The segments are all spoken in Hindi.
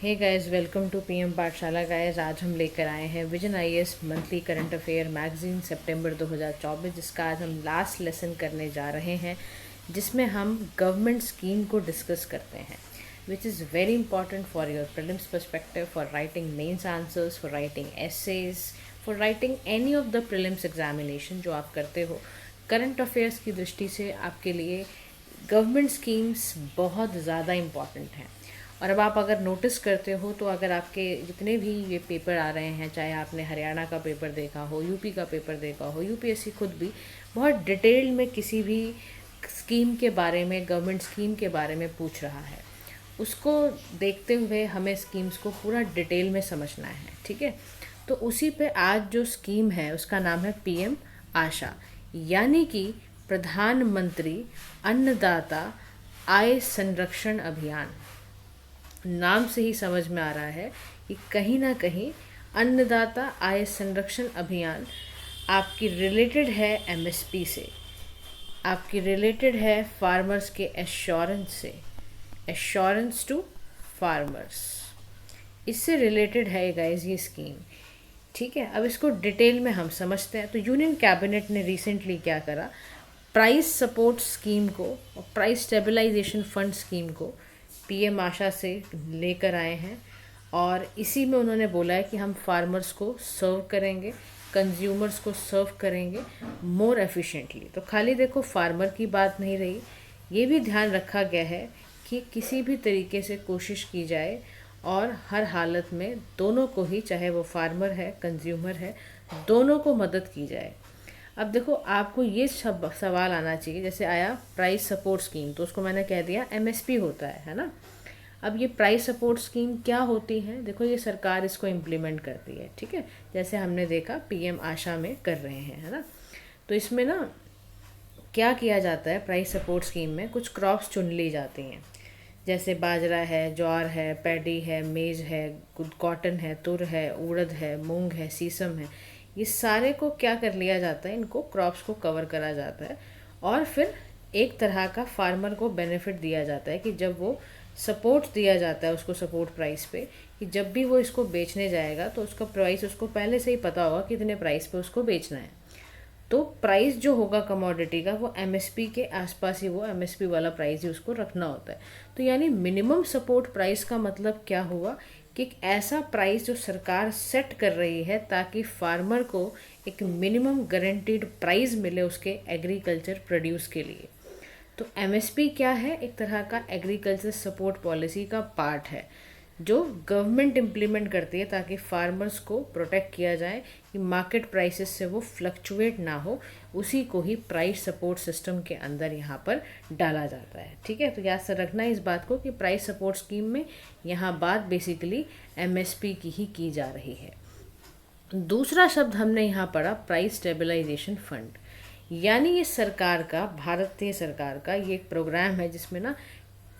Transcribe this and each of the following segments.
Hey guys, welcome to PM Pathshala. Guys, आज हम लेकर आए हैं vision IAS monthly current affair magazine सितंबर 2024, जिसका आज हम लास्ट लेसन करने जा रहे हैं, जिसमें हम गवर्नमेंट स्कीम को डिस्कस करते हैं, which is very important for your prelims perspective, for writing mains answers, for writing essays, for writing any of the prelims examination जो आप करते हो। करंट अफेयर्स की दृष्टि से आपके लिए गवर्नमेंट स्कीम्स बहुत ज़्यादा इम्पॉर्टेंट हैं। और अब आप अगर नोटिस करते हो तो अगर आपके जितने भी ये पेपर आ रहे हैं, चाहे आपने हरियाणा का पेपर देखा हो, यूपी का पेपर देखा हो, यूपीएससी खुद भी बहुत डिटेल में किसी भी स्कीम के बारे में, गवर्नमेंट स्कीम के बारे में पूछ रहा है, उसको देखते हुए हमें स्कीम्स को पूरा डिटेल में समझना है। ठीक है, तो उसी पे आज जो स्कीम है उसका नाम है पीएम आशा, यानी कि प्रधानमंत्री अन्नदाता आय संरक्षण अभियान। नाम से ही समझ में आ रहा है कि कहीं ना कहीं अन्नदाता आय संरक्षण अभियान आपकी रिलेटेड है एमएसपी से, आपकी रिलेटेड है फार्मर्स के एश्योरेंस से, एश्योरेंस टू फार्मर्स, इससे रिलेटेड है गाइस ये स्कीम। ठीक है, अब इसको डिटेल में हम समझते हैं। तो यूनियन कैबिनेट ने रिसेंटली क्या करा, प्राइस सपोर्ट स्कीम को और प्राइस स्टेबलाइजेशन फंड स्कीम को पीएम आशा से लेकर आए हैं, और इसी में उन्होंने बोला है कि हम फार्मर्स को सर्व करेंगे, कंज्यूमर्स को सर्व करेंगे मोर एफिशिएंटली। तो खाली देखो फार्मर की बात नहीं रही, ये भी ध्यान रखा गया है कि किसी भी तरीके से कोशिश की जाए और हर हालत में दोनों को ही, चाहे वो फार्मर है, कंज्यूमर है, दोनों को मदद की जाए। अब देखो, आपको ये सवाल आना चाहिए, जैसे आया प्राइस सपोर्ट स्कीम, तो उसको मैंने कह दिया एमएसपी होता है ना। अब ये प्राइस सपोर्ट स्कीम क्या होती है, देखो ये सरकार इसको इम्प्लीमेंट करती है। ठीक है, जैसे हमने देखा पीएम आशा में कर रहे हैं, है ना। तो इसमें ना क्या किया जाता है, प्राइस सपोर्ट स्कीम में कुछ क्रॉप्स चुन ली जाती हैं, जैसे बाजरा है, ज्वार है, पैडी है, मेज है, कॉटन है, तुर है, उड़द है, मूंग है, सीसम है। ये सारे को क्या कर लिया जाता है, इनको क्रॉप्स को कवर करा जाता है, और फिर एक तरह का फार्मर को बेनिफिट दिया जाता है कि जब वो सपोर्ट दिया जाता है उसको, सपोर्ट प्राइस पे, कि जब भी वो इसको बेचने जाएगा तो उसका प्राइस उसको पहले से ही पता होगा कितने प्राइस पे उसको बेचना है। तो प्राइस जो होगा कमोडिटी का, वो एमएसपी के आसपास ही, वो एमएसपी वाला प्राइस ही उसको रखना होता है। तो यानी मिनिमम सपोर्ट प्राइस का मतलब क्या हुआ कि एक ऐसा प्राइस जो सरकार सेट कर रही है ताकि फार्मर को एक मिनिमम गारंटीड प्राइस मिले उसके एग्रीकल्चर प्रोड्यूस के लिए। तो एमएसपी क्या है, एक तरह का एग्रीकल्चर सपोर्ट पॉलिसी का पार्ट है जो गवर्नमेंट इम्प्लीमेंट करती है ताकि फार्मर्स को प्रोटेक्ट किया जाए कि मार्केट प्राइसेस से वो फ्लक्चुएट ना हो। उसी को ही प्राइस सपोर्ट सिस्टम के अंदर यहाँ पर डाला जाता है। ठीक है, तो याद से रखना इस बात को कि प्राइस सपोर्ट स्कीम में यहाँ बात बेसिकली एमएसपी की ही की जा रही है। दूसरा शब्द हमने यहाँ पढ़ा प्राइस स्टेबलाइजेशन फंड, यानी ये सरकार का, भारतीय सरकार का ये एक प्रोग्राम है जिसमें ना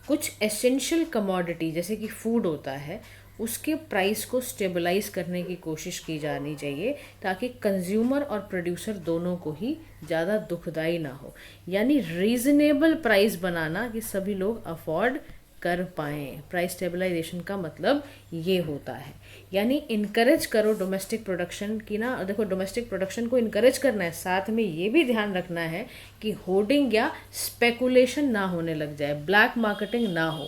कुछ एसेंशियल कमोडिटी जैसे कि फूड होता है, उसके प्राइस को स्टेबलाइज करने की कोशिश की जानी चाहिए ताकि कंज्यूमर और प्रोड्यूसर दोनों को ही ज़्यादा दुखदाई ना हो। यानी रीजनेबल प्राइस बनाना कि सभी लोग अफोर्ड कर पाएँ। प्राइस स्टेबलाइजेशन का मतलब ये होता है, यानी इनकरेज करो डोमेस्टिक प्रोडक्शन की ना। देखो, डोमेस्टिक प्रोडक्शन को इनकरेज करना है, साथ में ये भी ध्यान रखना है कि होर्डिंग या स्पेकुलेशन ना होने लग जाए, ब्लैक मार्केटिंग ना हो।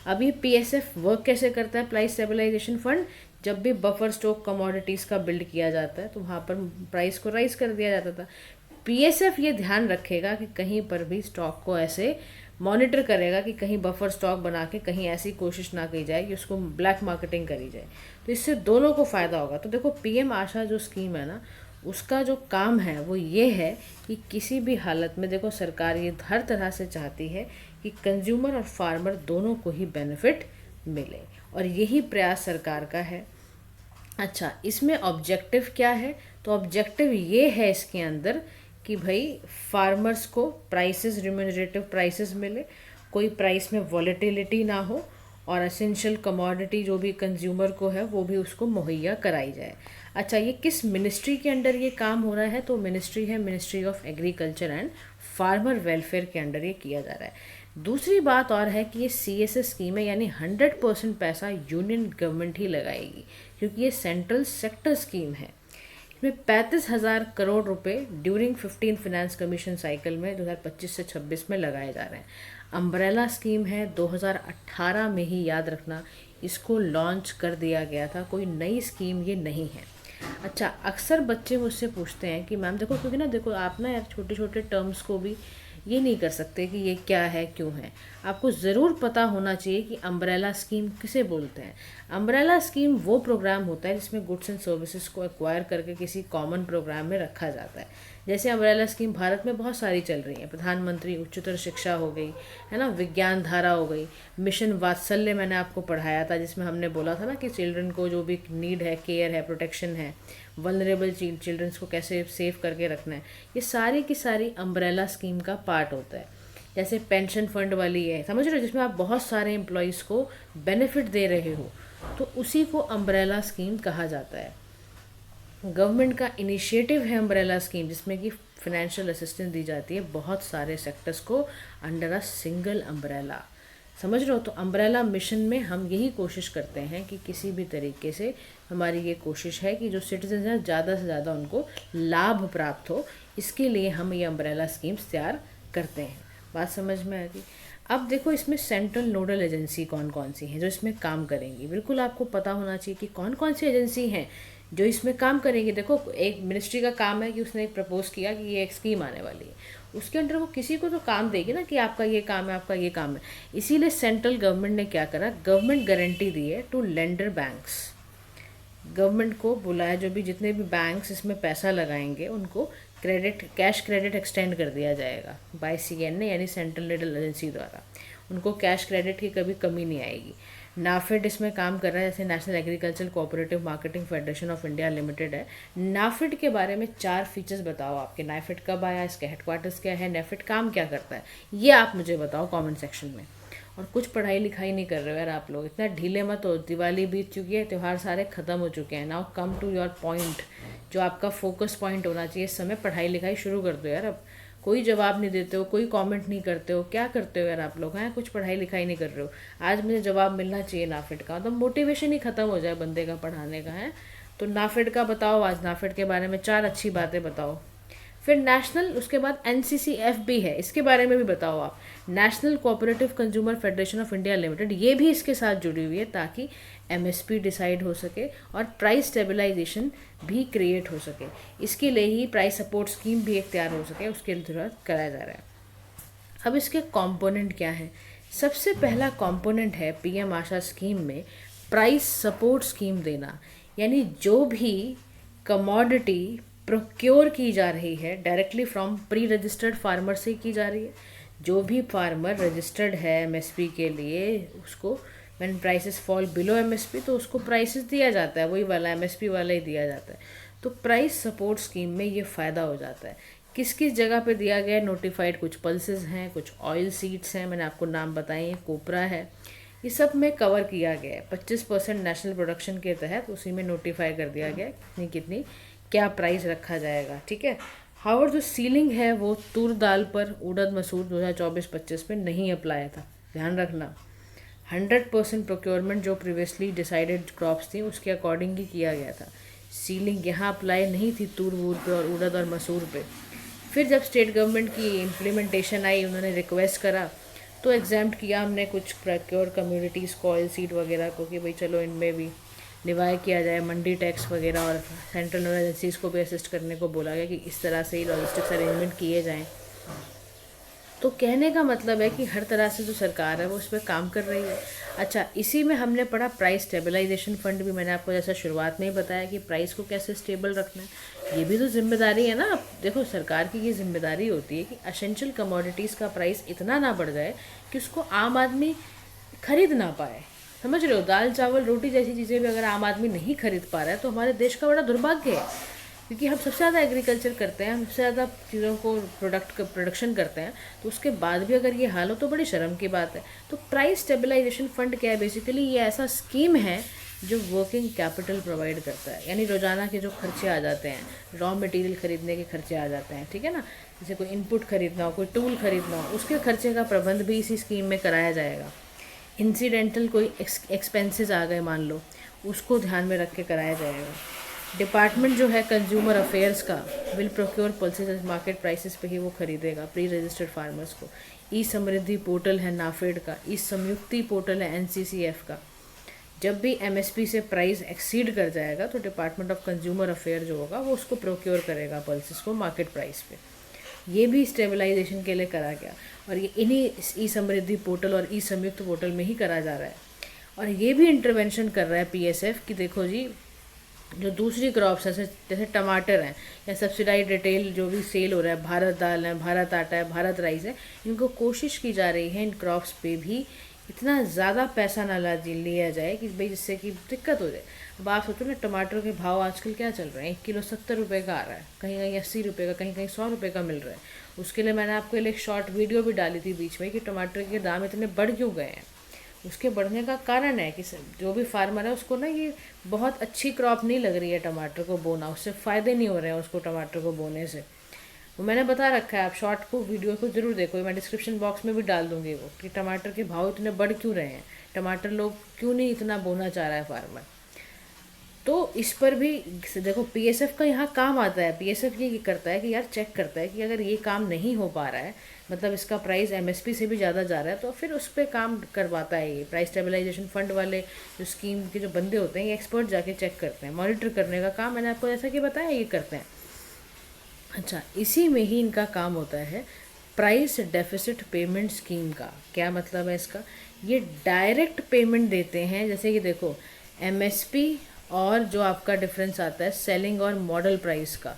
अभी पीएसएफ वर्क कैसे करता है, प्राइस स्टेबलाइजेशन फंड, जब भी बफर स्टॉक कमोडिटीज़ का बिल्ड किया जाता है तो वहाँ पर प्राइस को राइज कर दिया जाता था। पीएसएफ ये ध्यान रखेगा कि कहीं पर भी स्टॉक को ऐसे मॉनिटर करेगा कि कहीं बफर स्टॉक बना के कहीं ऐसी कोशिश ना की जाए कि उसको ब्लैक मार्केटिंग करी जाए, तो इससे दोनों को फ़ायदा होगा। तो देखो, पीएम आशा जो स्कीम है ना, उसका जो काम है वो ये है कि किसी भी हालत में, देखो सरकार ये हर तरह से चाहती है कि कंज्यूमर और फार्मर दोनों को ही बेनिफिट मिले, और यही प्रयास सरकार का है। अच्छा, इसमें ऑब्जेक्टिव क्या है, तो ऑब्जेक्टिव ये है इसके अंदर कि भाई फार्मर्स को प्राइसेस, रिम्यूनरेटिव प्राइसेस मिले, कोई प्राइस में वॉलेटिलिटी ना हो, और एसेंशियल कमोडिटी जो भी कंज्यूमर को है वो भी उसको मुहैया कराई जाए। अच्छा, ये किस मिनिस्ट्री के अंडर ये काम हो रहा है, तो मिनिस्ट्री है ministry of agriculture and farmer welfare के अंडर ये किया जा रहा है। दूसरी बात और है कि ये CSS स्कीम है, यानी 100% पैसा यूनियन गवर्नमेंट ही लगाएगी, क्योंकि ये सेंट्रल सेक्टर स्कीम है। इसमें 35,000 करोड़ रुपए ड्यूरिंग 15 फाइनेंस कमीशन साइकिल में 2025 से 26 में लगाए जा रहे हैं। अम्ब्रेला स्कीम है, 2018 में ही, याद रखना, इसको लॉन्च कर दिया गया था, कोई नई स्कीम ये नहीं है। अच्छा, अक्सर बच्चे मुझसे पूछते हैं कि मैम देखो, क्योंकि ना देखो आप ना यार छोटे छोटे टर्म्स को भी ये नहीं कर सकते कि ये क्या है क्यों है, आपको ज़रूर पता होना चाहिए कि अम्ब्रेला स्कीम किसे बोलते हैं। अम्ब्रेला स्कीम वो प्रोग्राम होता है जिसमें गुड्स एंड सर्विसेज को एक्वायर करके किसी कॉमन प्रोग्राम में रखा जाता है। जैसे अम्ब्रेला स्कीम भारत में बहुत सारी चल रही हैं, प्रधानमंत्री उच्चतर शिक्षा हो गई, है ना, विज्ञान धारा हो गई, मिशन वात्सल्य मैंने आपको पढ़ाया था, जिसमें हमने बोला था ना कि चिल्ड्रन को जो भी नीड है, केयर है, प्रोटेक्शन है, वल्नरेबल चिल्ड्रंस को कैसे सेव करके रखना है, ये सारी की सारी अम्ब्रेला स्कीम का पार्ट होता है। जैसे पेंशन फंड वाली है, समझ रहे हो, जिसमें आप बहुत सारे एम्प्लॉयज़ को बेनिफिट दे रहे हो, तो उसी को अम्ब्रेला स्कीम कहा जाता है। गवर्नमेंट का इनिशिएटिव है अम्ब्रेला स्कीम, जिसमें कि फाइनेंशियल असिस्टेंस दी जाती है बहुत सारे सेक्टर्स को अंडर अ सिंगल अम्ब्रेला, समझ रहे हो। तो अम्ब्रेला मिशन में हम यही कोशिश करते हैं कि किसी भी तरीके से हमारी ये कोशिश है कि जो सिटीजन हैं ज़्यादा से ज़्यादा उनको लाभ प्राप्त हो, इसके लिए हम ये अम्ब्रेला स्कीम्स तैयार करते हैं। बात समझ में आ गई। अब देखो, इसमें सेंट्रल नोडल एजेंसी कौन कौन सी हैं जो इसमें काम करेंगी, बिल्कुल आपको पता होना चाहिए कि कौन कौन सी एजेंसी हैं जो इसमें काम करेंगी। देखो, एक मिनिस्ट्री का काम है कि उसने एक प्रपोज किया कि ये एक स्कीम आने वाली है, उसके अंडर वो किसी को तो काम देगी ना कि आपका ये काम है, आपका ये काम है। इसीलिए सेंट्रल गवर्नमेंट ने क्या करा, गवर्नमेंट गारंटी दी है टू लेंडर बैंक्स। गवर्नमेंट को बुलाया, जो भी जितने भी बैंक्स इसमें पैसा लगाएंगे उनको क्रेडिट, कैश क्रेडिट एक्सटेंड कर दिया जाएगा बाय CN ने, यानी सेंट्रल नोडल एजेंसी द्वारा। उनको कैश क्रेडिट की कभी कमी नहीं आएगी। नाफेड इसमें काम कर रहा है, जैसे national agriculture cooperative marketing federation of India limited है। नाफेड के बारे में 4 फीचर्स बताओ आपके, नाफेड कब आया, इसके हेडक्वार्टर्स क्या है, नाफेड काम क्या करता है, ये आप मुझे बताओ कमेंट सेक्शन में। और कुछ पढ़ाई लिखाई नहीं कर रहे हो यार आप लोग, इतना ढीले मत हो, दिवाली बीत चुकी है, त्यौहार सारे ख़त्म हो चुके हैं। Now come to your point, जो आपका फोकस पॉइंट होना चाहिए इस समय, पढ़ाई लिखाई शुरू कर दो यार। अब कोई जवाब नहीं देते हो, कोई कमेंट नहीं करते हो, क्या करते हो यार आप लोग हैं, कुछ पढ़ाई लिखाई नहीं कर रहे हो। आज मुझे जवाब मिलना चाहिए नाफेड का, तो मोटिवेशन ही ख़त्म हो जाए बंदे का पढ़ाने का है। तो नाफेड का बताओ, आज नाफेड के बारे में 4 अच्छी बातें बताओ। फिर नेशनल, उसके बाद NCCF भी है, इसके बारे में भी बताओ आप। National cooperative consumer federation of India limited, ये भी इसके साथ जुड़ी हुई है ताकि MSP डिसाइड हो सके और प्राइस स्टेबलाइजेशन भी क्रिएट हो सके। इसके लिए ही प्राइस सपोर्ट स्कीम भी एक तैयार हो सके, उसके लिए कराया जा रहा है। अब इसके कंपोनेंट क्या है। सबसे पहला कंपोनेंट है PM आशा स्कीम में प्राइस सपोर्ट स्कीम देना, यानी जो भी कमोडिटी प्रोक्योर की जा रही है directly from pre registered farmer से की जा रही है। जो भी फार्मर रजिस्टर्ड है MSP के लिए, उसको when prices fall below MSP तो उसको प्राइसेस दिया जाता है, वही वाला MSP वाला ही दिया जाता है। तो प्राइस सपोर्ट स्कीम में ये फ़ायदा हो जाता है। किस किस जगह पे दिया गया है नोटिफाइड, कुछ पल्सेस हैं, कुछ ऑयल सीड्स हैं, मैंने आपको नाम बताए, कोपरा है, ये सब में कवर किया गया है। 25% नेशनल प्रोडक्शन के तहत उसी में नोटिफाई कर दिया गया कितनी कितनी क्या प्राइस रखा जाएगा, ठीक है। हाउर जो सीलिंग है वो तूर दाल पर, उड़द मसूर 2024-25 में नहीं अप्लाई था, ध्यान रखना। 100% प्रोक्योरमेंट जो प्रीवियसली डिसाइडेड क्रॉप्स थी उसके अकॉर्डिंग ही किया गया था। सीलिंग यहाँ अप्लाई नहीं थी तूर वूर पे और उड़द और मसूर पे। फिर जब स्टेट गवर्नमेंट की इम्प्लीमेंटेशन आई, उन्होंने रिक्वेस्ट करा तो एग्जाम्प्ट किया हमने कुछ प्रोक्योर कम्युनिटीज़ को, ऑयल सीड वगैरह को, कि भाई चलो इनमें भी निवाय किया जाए, मंडी टैक्स वगैरह, और सेंट्रल नोडल एजेंसीज को भी असिस्ट करने को बोला गया कि इस तरह से ही लॉजिस्टिक्स अरेंजमेंट किए जाएं। तो कहने का मतलब है कि हर तरह से जो सरकार है वो उस पर काम कर रही है। अच्छा, इसी में हमने पढ़ा प्राइस स्टेबलाइजेशन फंड भी, मैंने आपको जैसा शुरुआत में ही बताया कि प्राइस को कैसे स्टेबल रखना है, ये भी तो जिम्मेदारी है ना। अब देखो, सरकार की ये जिम्मेदारी होती है कि एसेंशियल कमोडिटीज़ का प्राइस इतना ना बढ़ जाए कि उसको आम आदमी खरीद ना पाए, समझ रहे हो। दाल चावल रोटी जैसी चीज़ें भी अगर आम आदमी नहीं खरीद पा रहा है तो हमारे देश का बड़ा दुर्भाग्य है, क्योंकि हम सबसे ज़्यादा एग्रीकल्चर करते हैं, हम सबसे ज़्यादा चीज़ों को प्रोडक्शन करते हैं, तो उसके बाद भी अगर ये हाल हो तो बड़ी शर्म की बात है। तो प्राइस स्टेबलाइजेशन फंड क्या है, बेसिकली ये ऐसा स्कीम है जो वर्किंग कैपिटल प्रोवाइड करता है, यानी रोज़ाना के जो खर्चे आ जाते हैं, रॉ मटेरियल खरीदने के खर्चे आ जाते हैं, ठीक है ना, जैसे कोई इनपुट खरीदना हो, कोई टूल खरीदना हो, उसके खर्चे का प्रबंध भी इसी स्कीम में कराया जाएगा। इंसिडेंटल कोई एक्सपेंसेस आ गए मान लो, उसको ध्यान में रख के कराया जाएगा। डिपार्टमेंट जो है कंज्यूमर अफेयर्स का will procure pulses market prices पे ही वो खरीदेगा प्री रजिस्टर्ड फार्मर्स को। ई समृद्धि पोर्टल है नाफेड का, ई संयुक्ति पोर्टल है एनसीसीएफ का। जब भी एमएसपी से प्राइस एक्सीड कर जाएगा तो डिपार्टमेंट ऑफ कंज्यूमर अफेयर जो होगा वो उसको प्रोक्योर करेगा पल्सेस को मार्केट प्राइस पे। ये भी स्टेबलाइजेशन के लिए करा गया और ये इन्हीं ई समृद्धि पोर्टल और ई संयुक्त पोर्टल में ही करा जा रहा है। और ये भी इंटरवेंशन कर रहा है पीएसएफ कि देखो जी, जो दूसरी क्रॉप्स हैं जैसे टमाटर हैं या सब्सिडाइज रिटेल जो भी सेल हो रहा है, भारत दाल है, भारत आटा है, भारत राइस है, इनको कोशिश की जा रही है इन क्रॉप्स पे भी इतना ज़्यादा पैसा ना लिया जाए कि भाई जिससे कि दिक्कत हो जाए। अब आप सोचो ना, टमाटर के भाव आजकल क्या चल रहे हैं, 1 किलो 70 रुपये का आ रहा है, कहीं कहीं 80 रुपये का, कहीं कहीं 100 रुपये का मिल रहा है। उसके लिए मैंने आपके लिए एक शॉर्ट वीडियो भी डाली थी बीच में कि टमाटर के दाम इतने बढ़ क्यों गए हैं। उसके बढ़ने का कारण है कि जो भी फार्मर है उसको ना ये बहुत अच्छी क्रॉप नहीं लग रही है टमाटर को बोना, उससे फ़ायदे नहीं हो रहे हैं उसको टमाटर को बोने से। वो मैंने बता रखा है, आप शॉर्ट को वीडियो को ज़रूर देखो, मैं डिस्क्रिप्शन बॉक्स में भी डाल दूँगी वो कि टमाटर के भाव इतने बढ़ क्यों रहे हैं, टमाटर लोग क्यों नहीं इतना बोना चाह रहा है फार्मर। तो इस पर भी देखो पीएसएफ का यहाँ काम आता है। पीएसएफ ये करता है कि यार चेक करता है कि अगर ये काम नहीं हो पा रहा है, मतलब इसका प्राइस एमएसपी से भी ज़्यादा जा रहा है, तो फिर उस पर काम करवाता है। ये प्राइस स्टेबलाइजेशन फंड वाले जो स्कीम के जो बंदे होते हैं, ये एक्सपर्ट जाके चेक करते हैं, मॉनिटर करने का काम मैंने आपको जैसा कि बताया ये करते हैं। अच्छा, इसी में ही इनका काम होता है प्राइस डेफिसिट पेमेंट स्कीम का। क्या मतलब है इसका? ये डायरेक्ट पेमेंट देते हैं, जैसे कि देखो एमएसपी और जो आपका डिफरेंस आता है सेलिंग और मॉडल प्राइस का,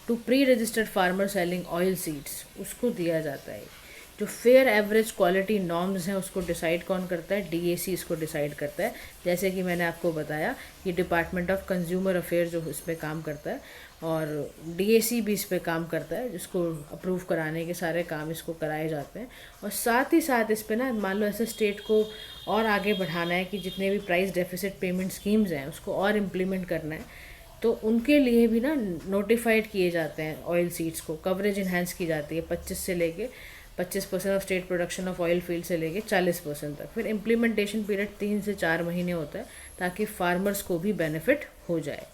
to pre registered farmer selling oil seeds, उसको दिया जाता है। जो फेयर एवरेज क्वालिटी नॉर्म्स हैं उसको डिसाइड कौन करता है? डीएसी इसको डिसाइड करता है। जैसे कि मैंने आपको बताया ये डिपार्टमेंट ऑफ कंज्यूमर अफेयर जो इस पर काम करता है और डीएसी भी इस पर काम करता है, जिसको अप्रूव कराने के सारे काम इसको कराए जाते हैं। और साथ ही साथ इस पर ना मान लो ऐसे स्टेट को और आगे बढ़ाना है कि जितने भी प्राइस डेफिसिट पेमेंट स्कीम्स हैं उसको और इम्प्लीमेंट करना है, तो उनके लिए भी ना नोटिफाइड किए जाते हैं ऑयल सीड्स को, कवरेज इन्हांस की जाती है 25 से लेके 25% of state production of oil field से लेके 40% तक। फिर इम्प्लीमेंटेशन पीरियड 3 से 4 महीने होता है ताकि फार्मर्स को भी बेनिफिट हो जाए।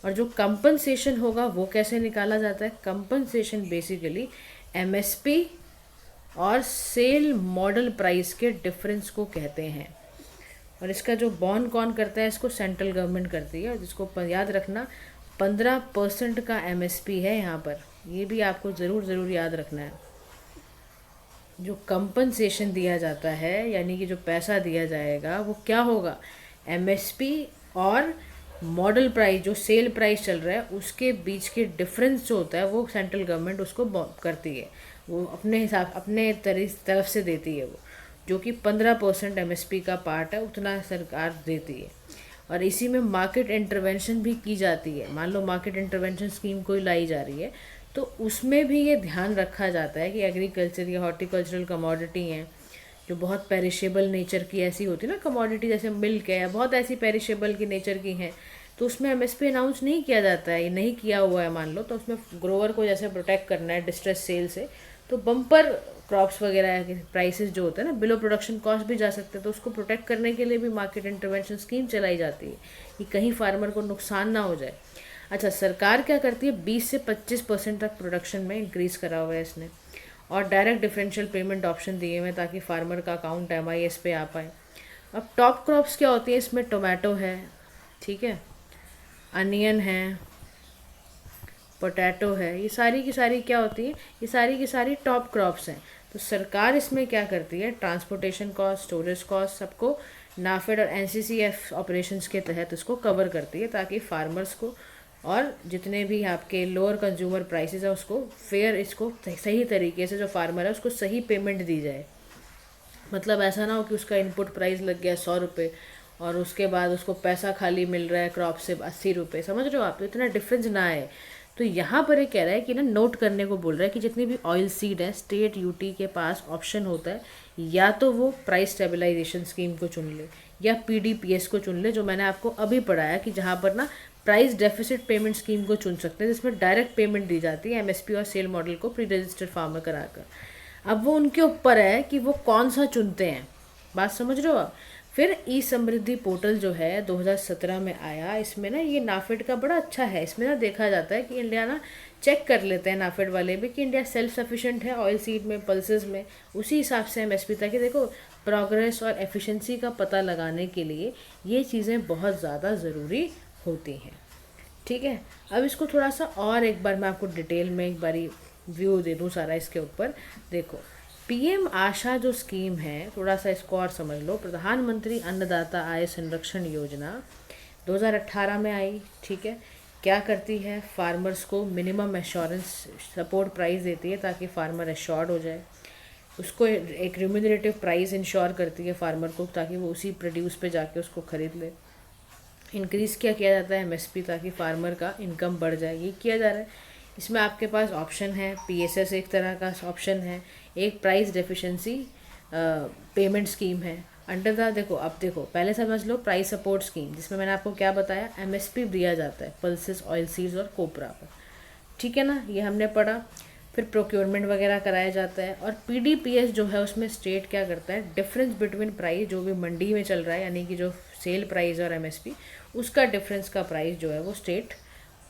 और जो कंपनसेशन होगा वो कैसे निकाला जाता है? कंपनसेशन बेसिकली एमएसपी और सेल मॉडल प्राइस के डिफरेंस को कहते हैं। और इसका जो बॉन्ड कौन करता है? इसको सेंट्रल गवर्नमेंट करती है। और जिसको याद रखना 15% का एमएसपी है यहाँ पर, ये भी आपको ज़रूर याद रखना है। जो कंपनसेशन दिया जाता है यानी कि जो पैसा दिया जाएगा वो क्या होगा? एमएसपी और मॉडल प्राइस जो सेल प्राइस चल रहा है उसके बीच के डिफरेंस जो होता है वो सेंट्रल गवर्नमेंट उसको करती है, वो अपने हिसाब अपने तरफ से देती है, वो जो कि 15% एमएसपी का पार्ट है उतना सरकार देती है। और इसी में मार्केट इंटरवेंशन भी की जाती है। मान लो मार्केट इंटरवेंशन स्कीम कोई लाई जा रही है तो उसमें भी ये ध्यान रखा जाता है कि एग्रीकल्चर या हॉर्टिकल्चरल कमोडिटी हैं जो बहुत पेरिशेबल नेचर की ऐसी होती है ना कमोडिटी, जैसे मिल्क है, बहुत ऐसी पेरिशेबल की नेचर की हैं, तो उसमें एमएसपी अनाउंस नहीं किया जाता है, ये नहीं किया हुआ है मान लो, तो उसमें ग्रोवर को जैसे प्रोटेक्ट करना है डिस्ट्रेस सेल से, तो बम्पर क्रॉप्स वगैरह के प्राइसेस जो होते हैं ना बिलो प्रोडक्शन कॉस्ट भी जा सकते हैं, तो उसको प्रोटेक्ट करने के लिए भी मार्केट इंटरवेंशन स्कीम चलाई जाती है कि कहीं फार्मर को नुकसान ना हो जाए। अच्छा, सरकार क्या करती है? 20 से 25% तक प्रोडक्शन में इंक्रीज़ करा हुआ है इसने, और डायरेक्ट डिफरेंशियल पेमेंट ऑप्शन दिए हुए ताकि फार्मर का अकाउंट एमआईएस पे आ पाए। अब टॉप क्रॉप्स क्या होती है इसमें? टोमेटो है, ठीक है, अनियन है, पोटैटो है, ये सारी की सारी क्या होती है? ये सारी की सारी टॉप क्रॉप्स हैं। तो सरकार इसमें क्या करती है? ट्रांसपोर्टेशन कॉस्ट, स्टोरेज कॉस्ट सबको नाफेड और एनसीसीएफ ऑपरेशंस के तहत इसको कवर करती है ताकि फार्मर्स को और जितने भी आपके लोअर कंज्यूमर प्राइसेस है उसको फेयर, इसको सही तरीके से जो फार्मर है उसको सही पेमेंट दी जाए। मतलब ऐसा ना हो कि उसका इनपुट प्राइस लग गया 100 रुपये और उसके बाद उसको पैसा खाली मिल रहा है क्रॉप से 80 रुपये, समझ रहे हो आप? तो इतना डिफरेंस ना आए। तो यहाँ पर ये कह रहा है कि ना नोट करने को बोल रहा है कि जितनी भी ऑयल सीड है स्टेट यूटी के पास ऑप्शन होता है, या तो वो प्राइस स्टेबलाइजेशन स्कीम को चुन ले या PDPS को चुन ले, जो मैंने आपको अभी पढ़ाया कि जहाँ पर ना प्राइस डेफिसिट पेमेंट स्कीम को चुन सकते हैं, जिसमें डायरेक्ट पेमेंट दी जाती है MSP और सेल मॉडल को प्री रजिस्टर्ड फार्मर कराकर। अब वो उनके ऊपर है कि वो कौन सा चुनते हैं, बात समझ रहे हो आप। फिर ई समृद्धि पोर्टल जो है 2017 में आया, इसमें ना ये नाफेड का बड़ा अच्छा है। इसमें ना देखा जाता है कि इंडिया ना चेक कर लेते हैं नाफेड वाले भी कि इंडिया सेल्फ सफिशिएंट है ऑयल सीड में, पल्सेस में, उसी हिसाब से MSP, ताकि देखो प्रोग्रेस और एफिशिएंसी का पता लगाने के लिए ये चीज़ें बहुत ज़्यादा ज़रूरी होती हैं। ठीक है, अब इसको थोड़ा सा और एक बार मैं आपको डिटेल में एक बारी व्यू दे दूँ सारा इसके ऊपर। देखो PM आशा जो स्कीम है, थोड़ा सा इसको और समझ लो। प्रधानमंत्री अन्नदाता आय संरक्षण योजना 2018 में आई। ठीक है, क्या करती है, फार्मर्स को मिनिमम एश्योरेंस सपोर्ट प्राइस देती है ताकि फार्मर एश्योर्ड हो जाए। उसको एक रिम्यूनरेटिव प्राइस इंश्योर करती है फार्मर को, ताकि वो उसी प्रोड्यूस पे जाके उसको ख़रीद ले। इंक्रीज़ क्या किया जाता है MSP, ताकि फार्मर का इनकम बढ़ जाए, ये किया जा रहा है। इसमें आपके पास ऑप्शन है, PSS एक तरह का ऑप्शन है, एक प्राइस डेफिशिएंसी पेमेंट स्कीम है अंडर द, देखो अब देखो पहले समझ लो प्राइस सपोर्ट स्कीम, जिसमें मैंने आपको क्या बताया, MSP दिया जाता है पल्सेस, ऑयल सीड्स और कोपरा पर। ठीक है ना, ये हमने पढ़ा। फिर प्रोक्योरमेंट वगैरह कराया जाता है। और PDPS जो है उसमें स्टेट क्या करता है, डिफरेंस बिटवीन प्राइस जो भी मंडी में चल रहा है, यानी कि जो सेल प्राइस और MSP, उसका डिफरेंस का प्राइस जो है वो स्टेट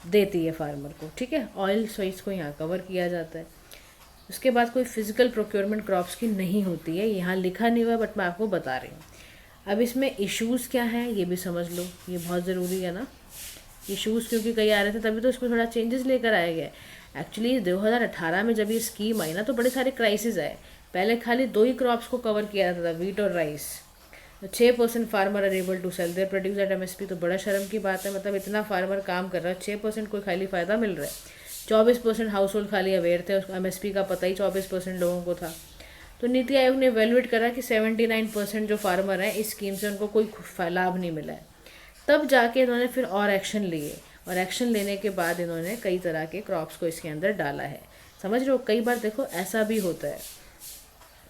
देती है फार्मर को। ठीक है, ऑयल सोइस को यहाँ कवर किया जाता है। उसके बाद कोई फिजिकल प्रोक्योरमेंट क्रॉप्स की नहीं होती है, यहाँ लिखा नहीं हुआ है बट मैं आपको बता रही हूँ। अब इसमें इश्यूज़ क्या हैं ये भी समझ लो, ये बहुत ज़रूरी है ना। इश्यूज़ क्योंकि कई आ रहे थे, तभी तो इसमें थोड़ा चेंजेस लेकर आया गया। एक्चुअली 2018 में जब ये स्कीम आई ना, तो बड़े सारे क्राइसिस आए। पहले खाली 2 ही क्रॉप्स को कवर किया जाता था, वीट और rice. 6% farmer are able to sell their produce at MSP, तो बड़ा शर्म की बात है। मतलब इतना फार्मर काम कर रहा है, 6% कोई खाली फ़ायदा मिल रहा है। 24% हाउस होल्ड खाली अवेयर थे, उसको MSP का पता ही 24% लोगों को था। तो नीति आयोग ने एवेल्युएट करा कि 79% जो फार्मर हैं इस स्कीम से उनको कोई लाभ नहीं मिला है। तब जाके इन्होंने फिर और एक्शन लिए, और एक्शन लेने के बाद इन्होंने कई तरह के क्रॉप्स को इसके अंदर डाला है। समझ रहे हो, कई बार देखो ऐसा भी होता है,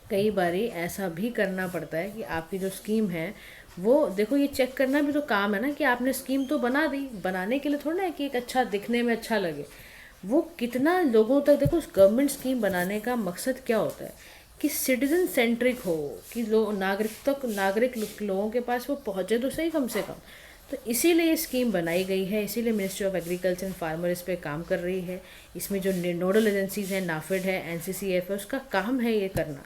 कई बारी ऐसा भी करना पड़ता है कि आपकी जो स्कीम है वो, देखो ये चेक करना भी तो काम है ना, कि आपने स्कीम तो बना दी, बनाने के लिए थोड़ा ना है कि एक अच्छा दिखने में अच्छा लगे, वो कितना लोगों तक, देखो गवर्नमेंट स्कीम बनाने का मकसद क्या होता है कि सिटीजन सेंट्रिक हो, कि नागरिक लोगों के पास वो पहुँचे तो सही कम से कम। तो इसीलिए ये स्कीम बनाई गई है, इसीलिए ministry of agriculture and farmer इस पे काम कर रही है। इसमें जो नोडल एजेंसीज हैं, नाफेड है, NCCF है, उसका काम है ये करना।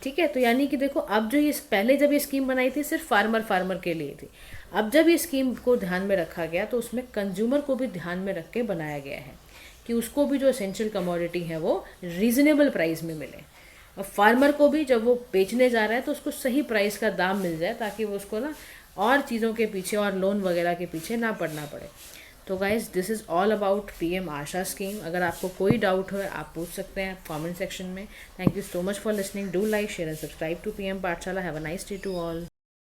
ठीक है, तो यानी कि देखो अब जो ये पहले जब ये स्कीम बनाई थी सिर्फ फार्मर के लिए थी, अब जब ये स्कीम को ध्यान में रखा गया तो उसमें कंज्यूमर को भी ध्यान में रख के बनाया गया है कि उसको भी जो एसेंशियल कमोडिटी है वो रीज़नेबल प्राइस में मिले, और फार्मर को भी जब वो बेचने जा रहा है तो उसको सही प्राइस का दाम मिल जाए, ताकि वो उसको ना और चीज़ों के पीछे और लोन वगैरह के पीछे ना पड़ना पड़े। तो guys this is all about PM Asha scheme. अगर आपको कोई डाउट हो आप पूछ सकते हैं कमेंट सेक्शन में। Thank you so much for listening, do like share and subscribe to PM Pathshala. Have a nice day to all.